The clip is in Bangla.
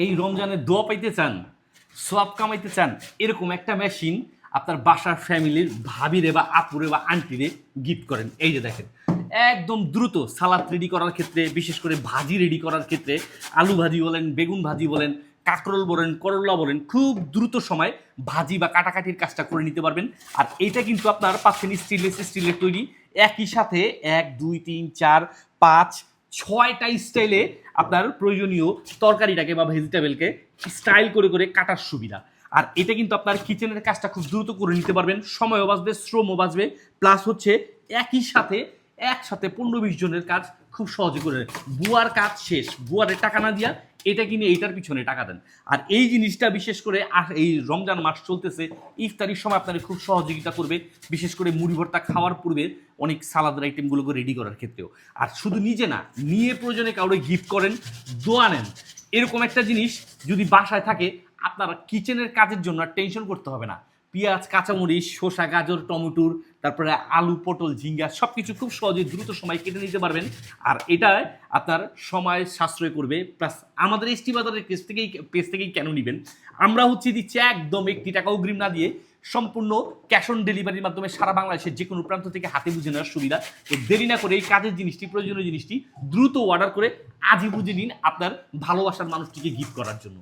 এই রমজানে দোয়া পাইতে চান, সোয়াব কামাইতে চান, এরকম একটা মেশিন আপনার বাসার ফ্যামিলির ভাবিরে বা আপুরে বা আন্টিরে গিফট করেন। এই যে দেখেন, একদম দ্রুত সালাদ রেডি করার ক্ষেত্রে, বিশেষ করে ভাজি রেডি করার ক্ষেত্রে, আলু ভাজি বলেন, বেগুন ভাজি বলেন, কাঁকরোল বলেন, করলা বলেন, খুব দ্রুত সময় ভাজি বা কাটাকাটির কাজটা করে নিতে পারবেন। আর এটা কিন্তু আপনার পাচ্ছেন স্টেনলেস স্টিলের তৈরি। একই সাথে 1 2 3 4 5 6টা স্টাইলে আপনার প্রয়োজনীয় তরকারিটাকে বা ভেজিটেবলকে স্টাইল করে করে কাটার সুবিধা। আর এটা কিন্তু আপনার কিচেনের কাজটা খুব দ্রুত করে নিতে পারবেন, সময়ও বাঁচবে, শ্রমও বাঁচবে, প্লাস হচ্ছে একই সাথে একসাথে 15-20 জনের কাজ খুব সহজে করে। বুয়ার কাজ শেষ, বুয়ারে টাকা না দিয়া এটা কিনে এইটার পিছনে টাকা দেন। আর এই জিনিসটা বিশেষ করে এই রমজান মাস চলতেছে, ইফতারির সময় আপনাদের খুব সহযোগিতা করবে, বিশেষ করে মুড়ি ভর্তা খাওয়ার পূর্বে অনেক সালাদের আইটেমগুলোকে রেডি করার ক্ষেত্রেও। আর শুধু নিজে না, নিয়ে প্রয়োজনে কাউকে গিফট করেন, দোয়া নেন। এরকম একটা জিনিস যদি বাসায় থাকে, আপনার কিচেনের কাজের জন্য আর টেনশন করতে হবে না। পেঁয়াজ, কাঁচামরিচ, শসা, গাজর, টমেটোর, তারপরে আলু, পটল, ঝিঙ্গা সব কিছু খুব সহজে দ্রুত সময় কেটে নিতে পারবেন। আর এটায় আপনার সময় সাশ্রয় করবে, প্লাস আমাদের এসটি বাজারের পেজ থেকেই কেন নেবেন, আমরা দিচ্ছি একদম 1 টাকা অগ্রিম না দিয়ে সম্পূর্ণ ক্যাশ অন ডেলিভারির মাধ্যমে সারা বাংলাদেশের যে কোনো প্রান্ত থেকে হাতে বুঝে নেওয়ার সুবিধা। তো দেরি না করে এই কাজের জিনিসটি, প্রয়োজনীয় জিনিসটি দ্রুত অর্ডার করে আজই বুঝে নিন আপনার ভালোবাসার মানুষটিকে গিফট করার জন্য।